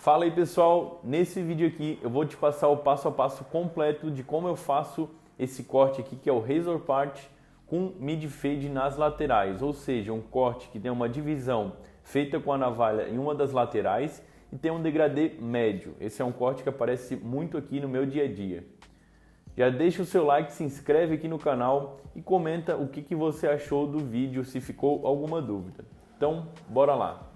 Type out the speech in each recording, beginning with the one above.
Fala aí pessoal, nesse vídeo aqui eu vou te passar o passo a passo completo de como eu faço esse corte aqui que é o Razor Part com mid fade nas laterais, ou seja, um corte que tem uma divisão feita com a navalha em uma das laterais e tem um degradê médio. Esse é um corte que aparece muito aqui no meu dia a dia. Já deixa o seu like, se inscreve aqui no canal e comenta o que você achou do vídeo, se ficou alguma dúvida. Então, bora lá!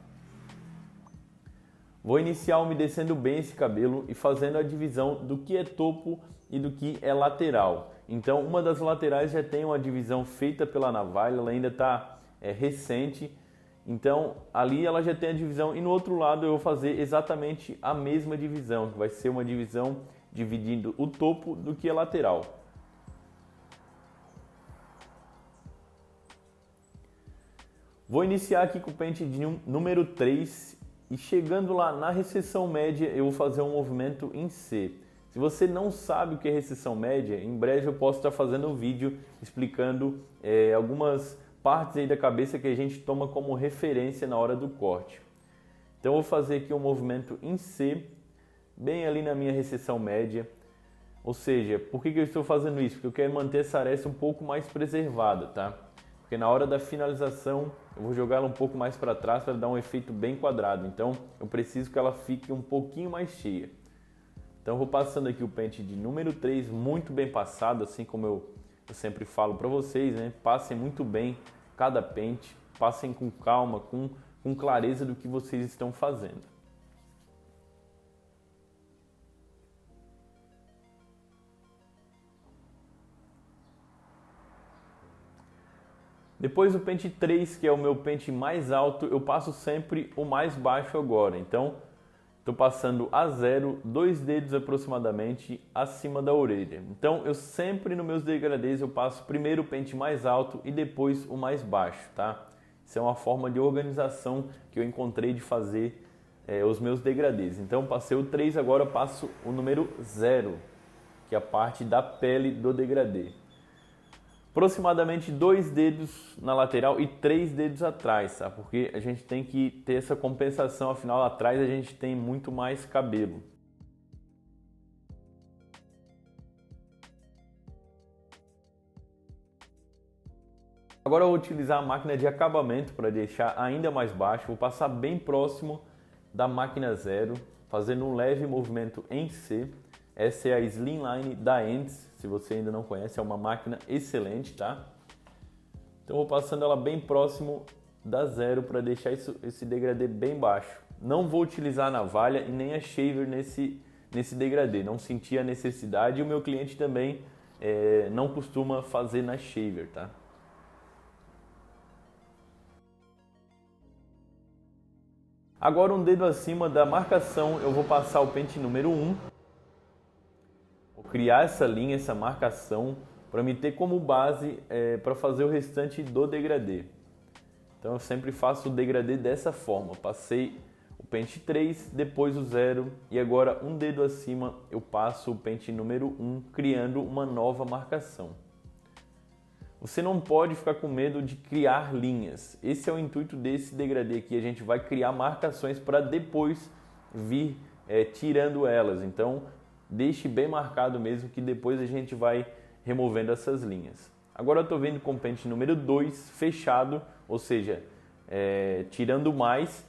Vou iniciar umedecendo bem esse cabelo e fazendo a divisão do que é topo e do que é lateral. Então, uma das laterais já tem uma divisão feita pela navalha, ela ainda está recente. Então, ali ela já tem a divisão e no outro lado eu vou fazer exatamente a mesma divisão, que vai ser uma divisão dividindo o topo do que é lateral. Vou iniciar aqui com o pente de número 3 e chegando lá na recessão média eu vou fazer um movimento em C. Se você não sabe o que é recessão média, em breve eu posso estar fazendo um vídeo explicando algumas partes aí da cabeça que a gente toma como referência na hora do corte. Então eu vou fazer aqui um movimento em C, bem ali na minha recessão média. Ou seja, por que eu estou fazendo isso? Porque eu quero manter essa aresta um pouco mais preservada, tá? Porque na hora da finalização eu vou jogar ela um pouco mais para trás para dar um efeito bem quadrado. Então eu preciso que ela fique um pouquinho mais cheia. Então eu vou passando aqui o pente de número 3 muito bem passado, assim como eu sempre falo para vocês, né? Passem muito bem cada pente, passem com calma, com clareza do que vocês estão fazendo. Depois do pente 3, que é o meu pente mais alto, eu passo sempre o mais baixo agora. Então, estou passando a 0, 2 dedos aproximadamente acima da orelha. Então, eu sempre nos meus degradês eu passo primeiro o pente mais alto e depois o mais baixo, tá? Isso é uma forma de organização que eu encontrei de fazer os meus degradês. Então, passei o 3, agora passo o número 0, que é a parte da pele do degradê. Aproximadamente 2 dedos na lateral e 3 dedos atrás, tá? Porque a gente tem que ter essa compensação, afinal atrás a gente tem muito mais cabelo. Agora eu vou utilizar a máquina de acabamento para deixar ainda mais baixo, vou passar bem próximo da máquina 0, fazendo um leve movimento em C. Essa é a Slimline da Ends, se você ainda não conhece, é uma máquina excelente, tá? Então eu vou passando ela bem próximo da 0 para deixar esse degradê bem baixo. Não vou utilizar a navalha e nem a shaver nesse degradê, não senti a necessidade e o meu cliente também não costuma fazer na shaver, tá? Agora um dedo acima da marcação eu vou passar o pente número 1. Vou criar essa linha, essa marcação, para me ter como base para fazer o restante do degradê. Então eu sempre faço o degradê dessa forma. Passei o pente 3, depois o 0 e agora um dedo acima eu passo o pente número 1, criando uma nova marcação. Você não pode ficar com medo de criar linhas. Esse é o intuito desse degradê aqui. A gente vai criar marcações para depois vir tirando elas. Então deixe bem marcado mesmo que depois a gente vai removendo essas linhas. Agora eu estou vendo com o pente número 2 fechado, ou seja, tirando mais.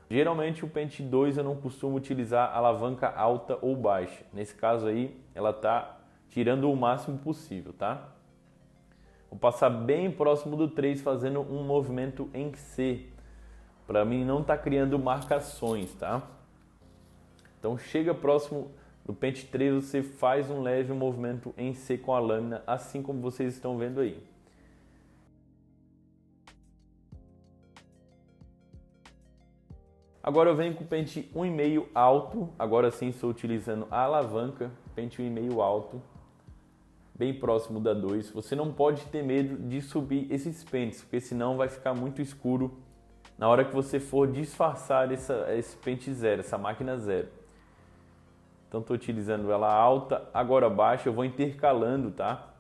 Geralmente o pente 2 eu não costumo utilizar alavanca alta ou baixa. Nesse caso aí ela está tirando o máximo possível, tá? Vou passar bem próximo do 3 fazendo um movimento em C, para mim não estar criando marcações, tá? Então chega próximo do pente 3, você faz um leve movimento em C com a lâmina, assim como vocês estão vendo aí. Agora eu venho com o pente 1,5 alto, agora sim estou utilizando a alavanca, pente 1,5 alto, bem próximo da 2. Você não pode ter medo de subir esses pentes, porque senão vai ficar muito escuro na hora que você for disfarçar esse pente 0, essa máquina 0. Então estou utilizando ela alta, agora baixa, eu vou intercalando, tá?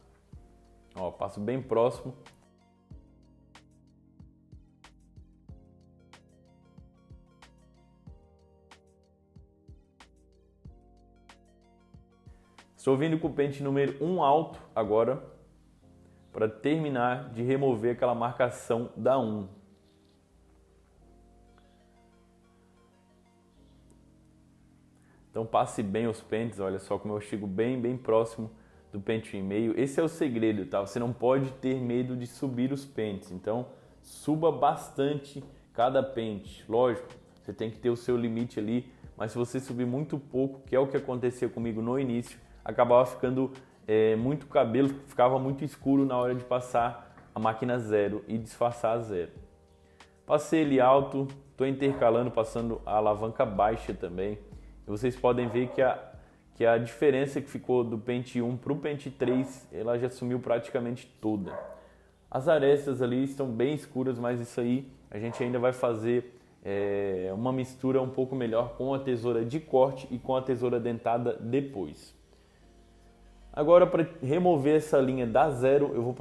Ó, passo bem próximo. Estou vindo com o pente número 1 alto agora, para terminar de remover aquela marcação da 1. Então passe bem os pentes, olha só como eu chego bem próximo do pente 1,5. Esse é o segredo, tá? Você não pode ter medo de subir os pentes, então suba bastante cada pente. Lógico, você tem que ter o seu limite ali, mas se você subir muito pouco, que é o que acontecia comigo no início, acabava ficando muito cabelo, ficava muito escuro na hora de passar a máquina 0 e disfarçar a 0. Passei ele alto, estou intercalando, passando a alavanca baixa também. E vocês podem ver que a diferença que ficou do pente 1 para o pente 3, ela já sumiu praticamente toda. As arestas ali estão bem escuras, mas isso aí a gente ainda vai fazer uma mistura um pouco melhor com a tesoura de corte e com a tesoura dentada depois. Agora, para remover essa linha da 0, eu vou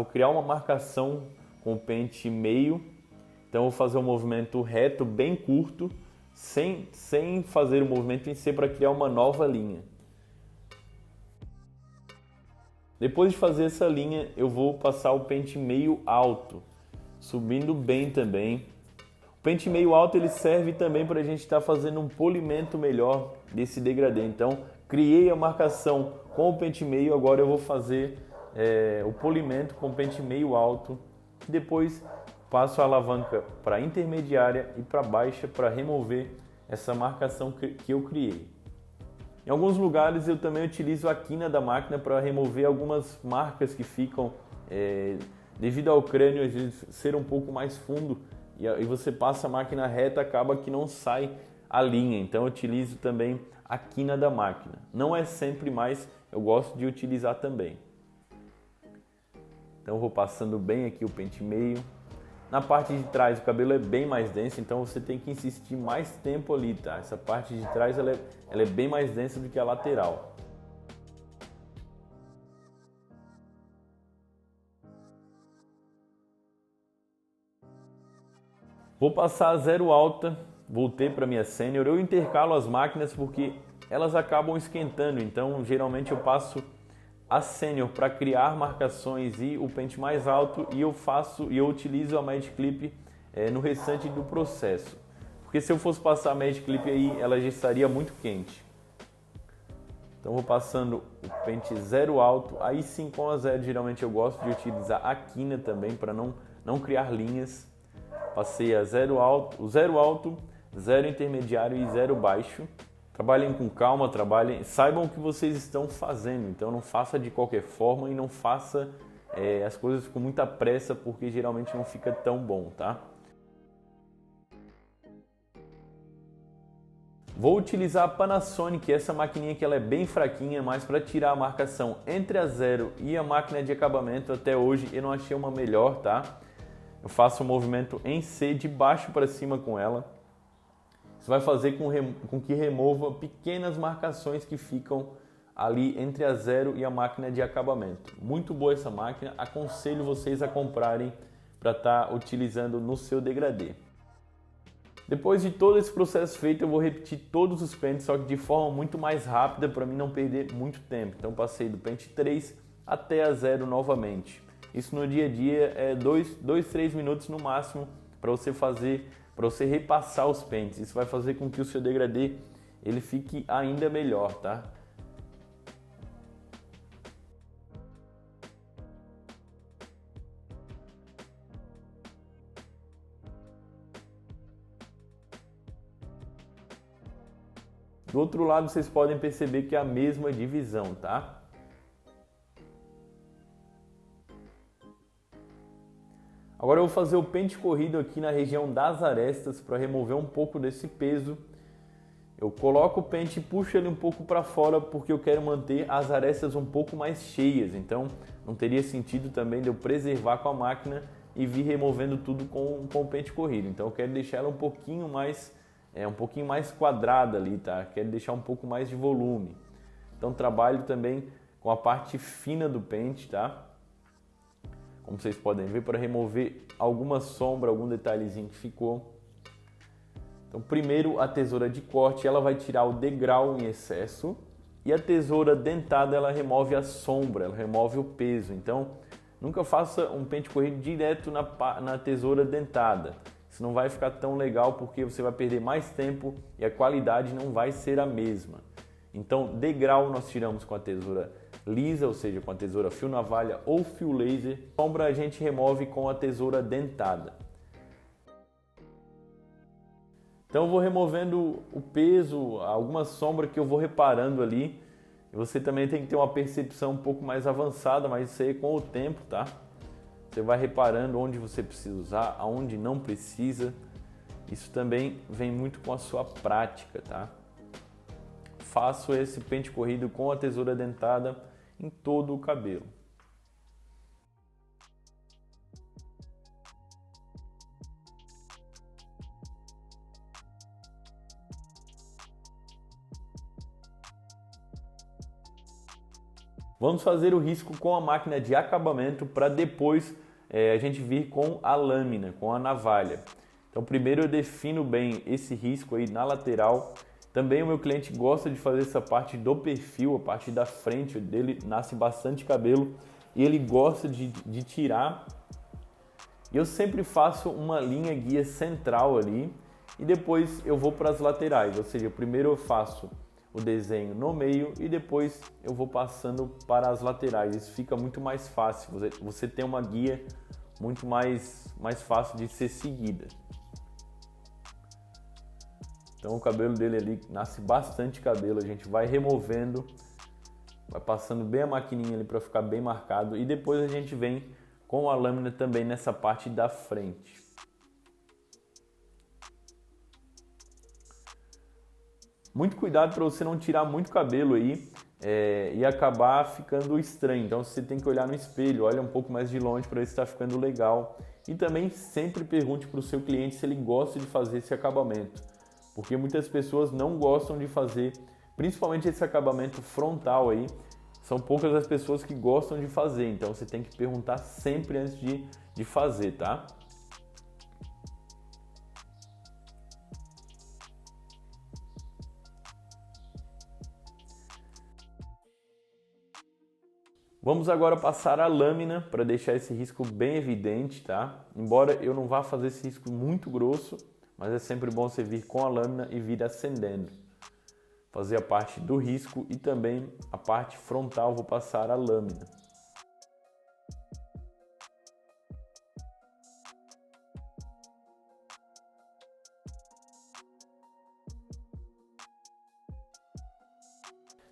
criar uma marcação com o pente meio. Então eu vou fazer um movimento reto bem curto, sem fazer o movimento em C, para criar uma nova linha. Depois de fazer essa linha, eu vou passar o pente meio alto, subindo bem também. O pente meio alto ele serve também para a gente estar fazendo um polimento melhor desse degradê. Então, criei a marcação com o pente meio, agora eu vou fazer o polimento com o pente meio alto. Depois passo a alavanca para intermediária e para baixa para remover essa marcação que eu criei. Em alguns lugares eu também utilizo a quina da máquina para remover algumas marcas que ficam devido ao crânio às vezes ser um pouco mais fundo e você passa a máquina reta, acaba que não sai a linha. Então eu utilizo também a quina da máquina. Não é sempre, mas eu gosto de utilizar também. Então eu vou passando bem aqui o pente meio. Na parte de trás o cabelo é bem mais denso, então você tem que insistir mais tempo ali, tá? Essa parte de trás ela é bem mais densa do que a lateral. Vou passar a 0 alta, voltei para minha sênior. Eu intercalo as máquinas porque elas acabam esquentando, então geralmente eu passo a sênior para criar marcações e o pente mais alto, e eu utilizo a Magic Clip no restante do processo, porque se eu fosse passar a Magic Clip aí ela já estaria muito quente. Então vou passando o pente 0 alto, aí sim com a 0 geralmente eu gosto de utilizar a quina também para não criar linhas. Passei a 0 alto, o 0 alto, 0 intermediário e 0 baixo. Trabalhem com calma, saibam o que vocês estão fazendo, então não faça de qualquer forma e não faça as coisas com muita pressa, porque geralmente não fica tão bom, tá? Vou utilizar a Panasonic, essa maquininha que ela é bem fraquinha, mas para tirar a marcação entre a 0 e a máquina de acabamento, até hoje eu não achei uma melhor, tá? Eu faço o movimento em C de baixo para cima com ela. Isso vai fazer com que remova pequenas marcações que ficam ali entre a 0 e a máquina de acabamento. Muito boa essa máquina, aconselho vocês a comprarem para estar utilizando no seu degradê. Depois de todo esse processo feito, eu vou repetir todos os pentes, só que de forma muito mais rápida para mim não perder muito tempo. Então passei do pente 3 até a 0 novamente. Isso no dia a dia é 2-3 minutos no máximo para você repassar os pentes. Isso vai fazer com que o seu degradê ele fique ainda melhor, tá? Do outro lado vocês podem perceber que é a mesma divisão, tá? Agora eu vou fazer o pente corrido aqui na região das arestas para remover um pouco desse peso. Eu coloco o pente e puxo ele um pouco para fora porque eu quero manter as arestas um pouco mais cheias. Então não teria sentido também de eu preservar com a máquina e vir removendo tudo com o pente corrido. Então eu quero deixar ela um pouquinho mais quadrada ali, tá? Quero deixar um pouco mais de volume. Então trabalho também com a parte fina do pente, tá? Como vocês podem ver, para remover alguma sombra, algum detalhezinho que ficou. Então primeiro a tesoura de corte, ela vai tirar o degrau em excesso. E a tesoura dentada, ela remove a sombra, ela remove o peso. Então, nunca faça um pente corrido direto na tesoura dentada. Isso não vai ficar tão legal porque você vai perder mais tempo e a qualidade não vai ser a mesma. Então, degrau nós tiramos com a tesoura lisa, ou seja, com a tesoura fio navalha ou fio laser. Sombra a gente remove com a tesoura dentada. Então eu vou removendo o peso, alguma sombra que eu vou reparando ali. E você também tem que ter uma percepção um pouco mais avançada, mas isso aí é com o tempo, tá? Você vai reparando onde você precisa usar, aonde não precisa. Isso também vem muito com a sua prática, tá? Faço esse pente corrido com a tesoura dentada em todo o cabelo. Vamos fazer o risco com a máquina de acabamento para depois a gente vir com a lâmina, com a navalha. Então primeiro eu defino bem esse risco aí na lateral. Também o meu cliente gosta de fazer essa parte do perfil, a parte da frente dele nasce bastante cabelo e ele gosta de tirar. E eu sempre faço uma linha guia central ali e depois eu vou para as laterais, ou seja, primeiro eu faço o desenho no meio e depois eu vou passando para as laterais. Isso fica muito mais fácil, você tem uma guia muito mais fácil de ser seguida. Então o cabelo dele ali nasce bastante cabelo, a gente vai removendo, vai passando bem a maquininha ali para ficar bem marcado e depois a gente vem com a lâmina também nessa parte da frente. Muito cuidado para você não tirar muito cabelo aí e acabar ficando estranho. Então você tem que olhar no espelho, olha um pouco mais de longe para ver se está ficando legal. E também sempre pergunte para o seu cliente se ele gosta de fazer esse acabamento. Porque muitas pessoas não gostam de fazer, principalmente esse acabamento frontal aí. São poucas as pessoas que gostam de fazer, então você tem que perguntar sempre antes de fazer, tá? Vamos agora passar a lâmina para deixar esse risco bem evidente, tá? Embora eu não vá fazer esse risco muito grosso, mas é sempre bom você vir com a lâmina e vir acendendo. Fazer a parte do risco e também a parte frontal, vou passar a lâmina.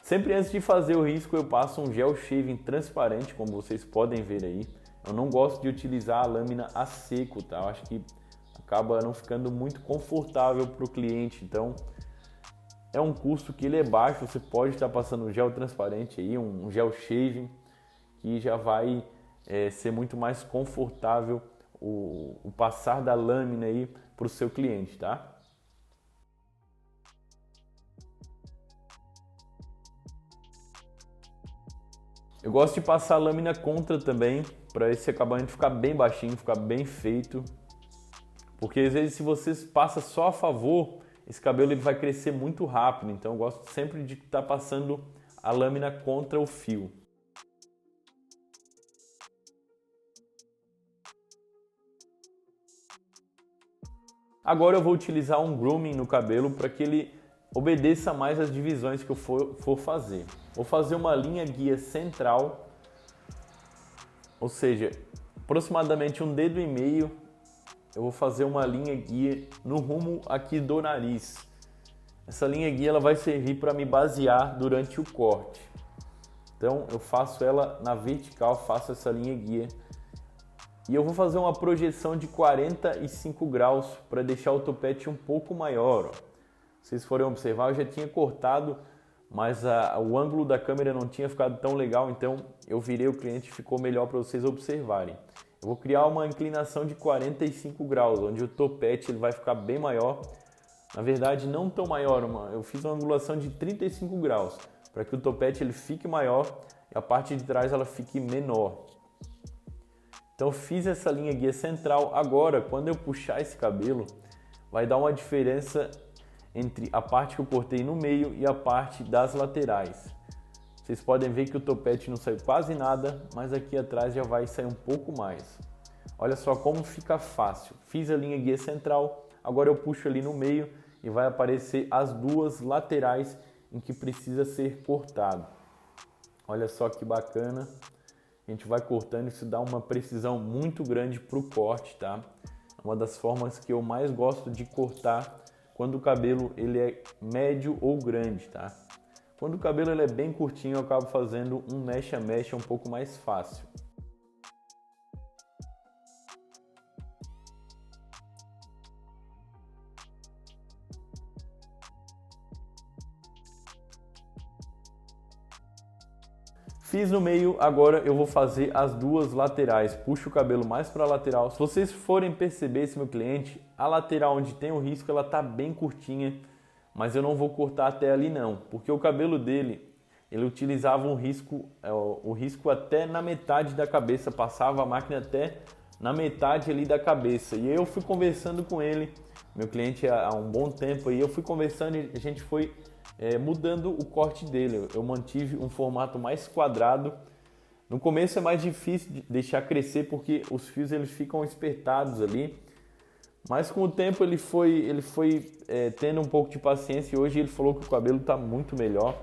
Sempre antes de fazer o risco eu passo um gel shaving transparente, como vocês podem ver aí. Eu não gosto de utilizar a lâmina a seco, tá? Eu acho que acaba não ficando muito confortável para o cliente, então é um custo que ele é baixo, você pode estar passando um gel transparente aí, um gel shaving, que já vai ser muito mais confortável o passar da lâmina aí para o seu cliente, tá? Eu gosto de passar a lâmina contra também, para esse acabamento ficar bem baixinho, ficar bem feito. Porque às vezes se você passa só a favor, esse cabelo ele vai crescer muito rápido. Então eu gosto sempre de estar passando a lâmina contra o fio. Agora eu vou utilizar um grooming no cabelo para que ele obedeça mais às divisões que eu for fazer. Vou fazer uma linha guia central, ou seja, aproximadamente um dedo e meio, eu vou fazer uma linha guia no rumo aqui do nariz. Essa linha guia ela vai servir para me basear durante o corte. Então eu faço ela na vertical, faço essa linha guia. E eu vou fazer uma projeção de 45 graus para deixar o topete um pouco maior. Ó. Se vocês forem observar, eu já tinha cortado, mas o ângulo da câmera não tinha ficado tão legal, então eu virei o cliente e ficou melhor para vocês observarem. Eu vou criar uma inclinação de 45 graus, onde o topete ele vai ficar bem maior. Na verdade, não tão maior, eu fiz uma angulação de 35 graus, para que o topete ele fique maior e a parte de trás ela fique menor. Então fiz essa linha guia central. Agora, quando eu puxar esse cabelo, vai dar uma diferença entre a parte que eu cortei no meio e a parte das laterais. Vocês podem ver que o topete não saiu quase nada, mas aqui atrás já vai sair um pouco mais. Olha só como fica fácil. Fiz a linha guia central, agora eu puxo ali no meio e vai aparecer as duas laterais em que precisa ser cortado. Olha só que bacana. A gente vai cortando, isso dá uma precisão muito grande para o corte, tá? É uma das formas que eu mais gosto de cortar quando o cabelo ele é médio ou grande, tá? Quando o cabelo ele é bem curtinho, eu acabo fazendo um mecha a mecha um pouco mais fácil. Fiz no meio, agora eu vou fazer as duas laterais. Puxo o cabelo mais para a lateral. Se vocês forem perceber esse meu cliente, a lateral onde tem o risco, ela tá bem curtinha, mas eu não vou cortar até ali não, porque o cabelo dele, ele utilizava o risco até na metade da cabeça, passava a máquina até na metade ali da cabeça. E aí eu fui conversando com ele, meu cliente há um bom tempo, e eu fui conversando e a gente foi mudando o corte dele. Eu mantive um formato mais quadrado. No começo é mais difícil de deixar crescer porque os fios eles ficam espetados ali, mas com o tempo ele foi tendo um pouco de paciência e hoje ele falou que o cabelo está muito melhor,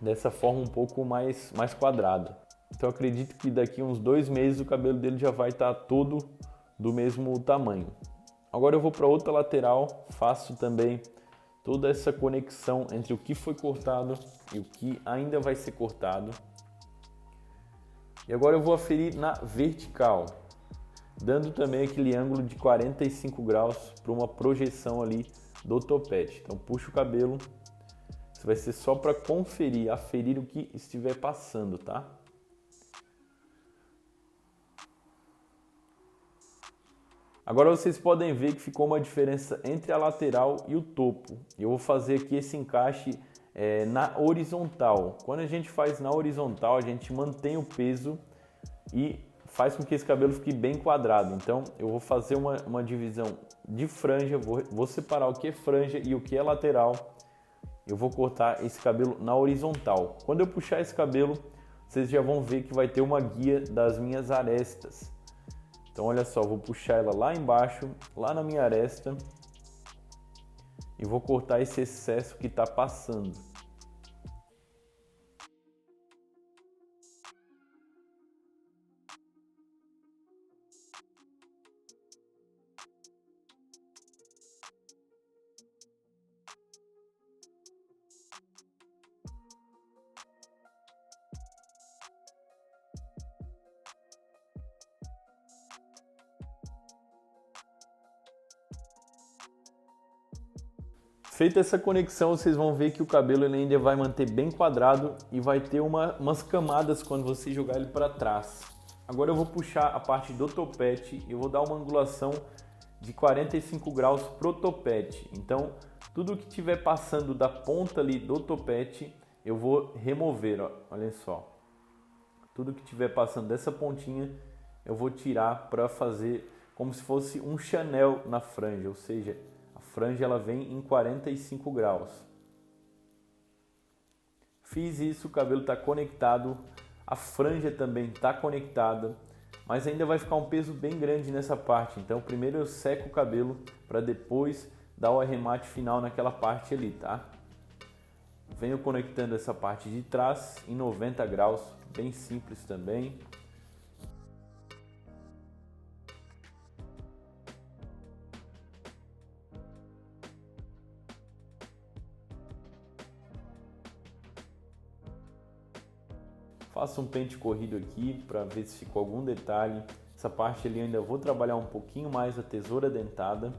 dessa forma um pouco mais quadrada. Então eu acredito que daqui uns 2 meses o cabelo dele já vai estar todo do mesmo tamanho. Agora eu vou para outra lateral, faço também toda essa conexão entre o que foi cortado e o que ainda vai ser cortado. E agora eu vou aferir na vertical, dando também aquele ângulo de 45 graus para uma projeção ali do topete. Então puxa o cabelo, isso vai ser só para conferir, aferir o que estiver passando, tá? Agora vocês podem ver que ficou uma diferença entre a lateral e o topo. Eu vou fazer aqui esse encaixe na horizontal. Quando a gente faz na horizontal, a gente mantém o peso e faz com que esse cabelo fique bem quadrado. Então eu vou fazer uma divisão de franja, vou separar o que é franja e o que é lateral. Eu vou cortar esse cabelo na horizontal. Quando eu puxar esse cabelo, vocês já vão ver que vai ter uma guia das minhas arestas. Então olha só, vou puxar ela lá embaixo, lá na minha aresta e vou cortar esse excesso que está passando. Feita essa conexão, vocês vão ver que o cabelo ele ainda vai manter bem quadrado e vai ter umas camadas quando você jogar ele para trás. Agora eu vou puxar a parte do topete e eu vou dar uma angulação de 45 graus pro topete. Então, tudo que estiver passando da ponta ali do topete, eu vou remover, ó. Olha só. Tudo que estiver passando dessa pontinha, eu vou tirar para fazer como se fosse um Chanel na franja, ou seja, a franja ela vem em 45 graus. Fiz isso, o cabelo está conectado, a franja também está conectada, mas ainda vai ficar um peso bem grande nessa parte. Então primeiro eu seco o cabelo para depois dar o arremate final naquela parte ali, tá? Venho conectando essa parte de trás em 90 graus, bem simples também. Faço um pente corrido aqui para ver se ficou algum detalhe. Essa parte ali eu ainda vou trabalhar um pouquinho mais a tesoura dentada.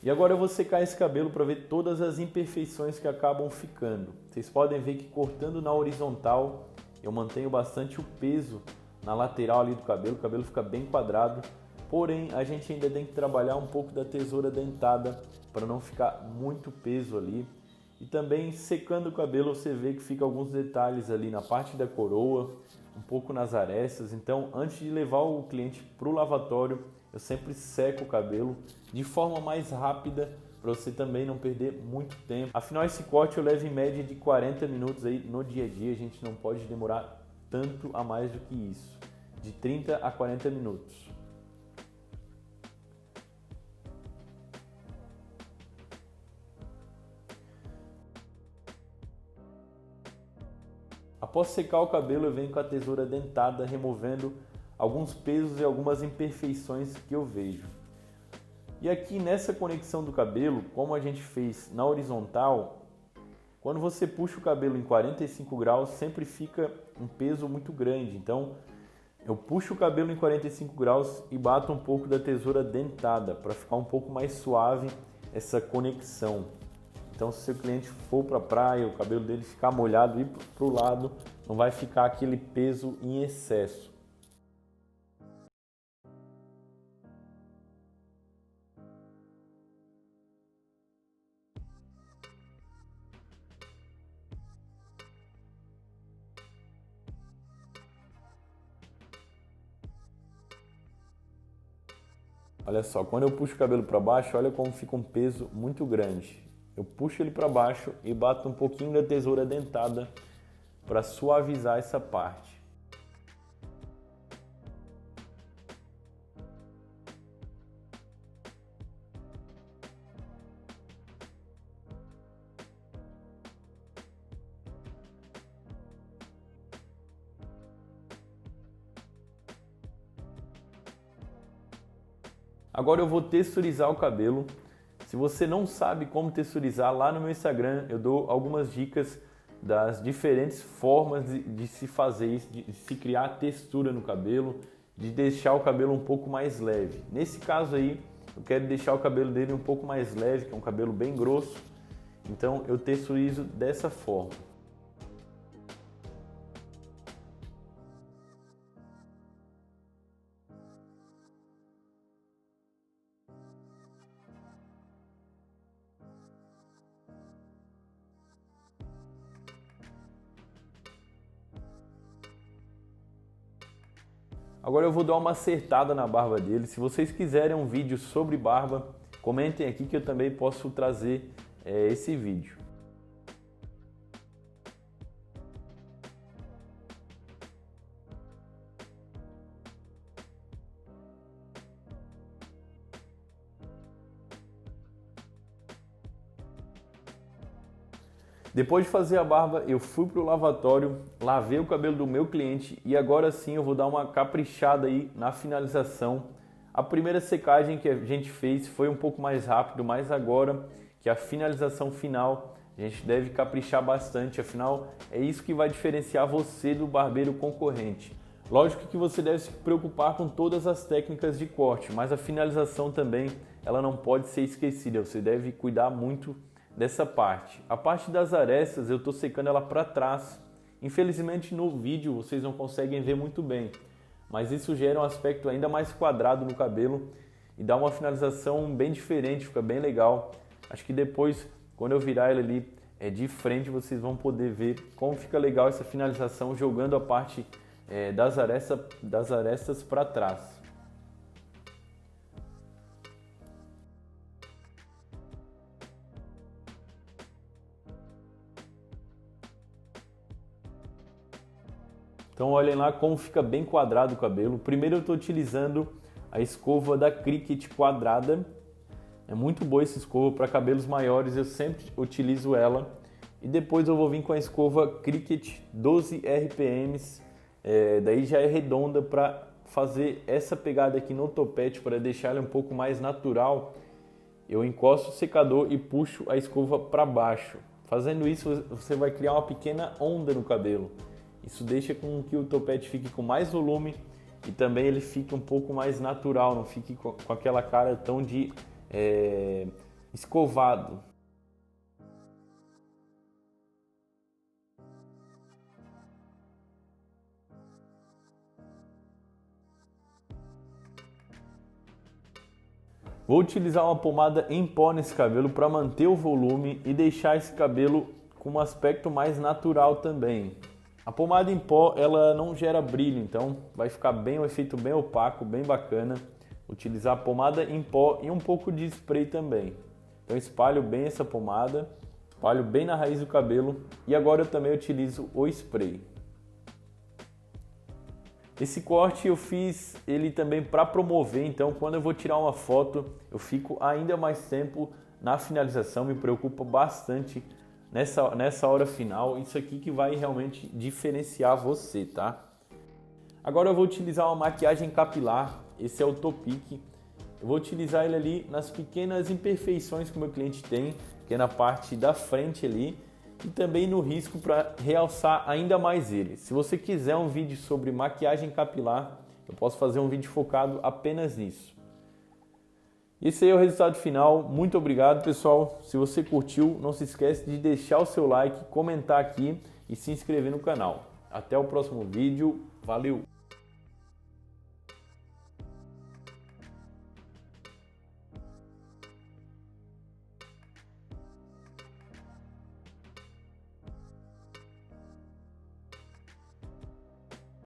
E agora eu vou secar esse cabelo para ver todas as imperfeições que acabam ficando. Vocês podem ver que cortando na horizontal eu mantenho bastante o peso na lateral ali do cabelo, o cabelo fica bem quadrado. Porém, a gente ainda tem que trabalhar um pouco da tesoura dentada para não ficar muito peso ali. E também secando o cabelo você vê que fica alguns detalhes ali na parte da coroa, um pouco nas arestas. Então, antes de levar o cliente para o lavatório, eu sempre seco o cabelo de forma mais rápida, para você também não perder muito tempo. Afinal, esse corte eu levo em média de 40 minutos aí no dia a dia, a gente não pode demorar tanto a mais do que isso, de 30 a 40 minutos. Após secar o cabelo, eu venho com a tesoura dentada, removendo alguns pesos e algumas imperfeições que eu vejo. E aqui nessa conexão do cabelo, como a gente fez na horizontal, quando você puxa o cabelo em 45 graus, sempre fica um peso muito grande. Então, eu puxo o cabelo em 45 graus e bato um pouco da tesoura dentada, para ficar um pouco mais suave essa conexão. Então, se o seu cliente for para a praia, o cabelo dele ficar molhado e ir para o lado, não vai ficar aquele peso em excesso. Olha só, quando eu puxo o cabelo para baixo, olha como fica um peso muito grande. Eu puxo ele para baixo e bato um pouquinho da tesoura dentada para suavizar essa parte. Agora eu vou texturizar o cabelo. Se você não sabe como texturizar, lá no meu Instagram eu dou algumas dicas das diferentes formas de se fazer isso, de se criar textura no cabelo, de deixar o cabelo um pouco mais leve. Nesse caso aí, eu quero deixar o cabelo dele um pouco mais leve, que é um cabelo bem grosso, então eu texturizo dessa forma. Agora eu vou dar uma acertada na barba dele. Se vocês quiserem um vídeo sobre barba, comentem aqui que eu também posso trazer esse vídeo. Depois de fazer a barba, eu fui para o lavatório, lavei o cabelo do meu cliente e agora sim eu vou dar uma caprichada aí na finalização. A primeira secagem que a gente fez foi um pouco mais rápido, mas agora que a finalização final, a gente deve caprichar bastante, afinal é isso que vai diferenciar você do barbeiro concorrente. Lógico que você deve se preocupar com todas as técnicas de corte, mas a finalização também, ela não pode ser esquecida, você deve cuidar muito dessa parte. A parte das arestas eu estou secando ela para trás. Infelizmente no vídeo vocês não conseguem ver muito bem, mas isso gera um aspecto ainda mais quadrado no cabelo e dá uma finalização bem diferente, fica bem legal. Acho que depois, quando eu virar ele ali de frente, vocês vão poder ver como fica legal essa finalização jogando a parte das arestas para trás. Então olhem lá como fica bem quadrado o cabelo. Primeiro eu estou utilizando a escova da Cricut quadrada. É muito boa essa escova para cabelos maiores, eu sempre utilizo ela. E depois eu vou vir com a escova Cricut 12 RPMs. Daí já é redonda para fazer essa pegada aqui no topete, para deixar ela um pouco mais natural. Eu encosto o secador e puxo a escova para baixo. Fazendo isso você vai criar uma pequena onda no cabelo. Isso deixa com que o topete fique com mais volume e também ele fique um pouco mais natural, não fique com aquela cara tão de escovado. Vou utilizar uma pomada em pó nesse cabelo para manter o volume e deixar esse cabelo com um aspecto mais natural também. A pomada em pó, ela não gera brilho, então vai ficar bem um efeito bem opaco, bem bacana. Utilizar a pomada em pó e um pouco de spray também. Então espalho bem essa pomada, espalho bem na raiz do cabelo e agora eu também utilizo o spray. Esse corte eu fiz ele também para promover, então quando eu vou tirar uma foto eu fico ainda mais tempo na finalização, me preocupa bastante nessa hora final, isso aqui que vai realmente diferenciar você, tá? Agora eu vou utilizar uma maquiagem capilar, esse é o Topic. Eu vou utilizar ele ali nas pequenas imperfeições que o meu cliente tem, que é na parte da frente ali, e também no risco para realçar ainda mais ele. Se você quiser um vídeo sobre maquiagem capilar, eu posso fazer um vídeo focado apenas nisso. Esse aí é o resultado final. Muito obrigado, pessoal. Se você curtiu, não se esquece de deixar o seu like, comentar aqui e se inscrever no canal. Até o próximo vídeo. Valeu!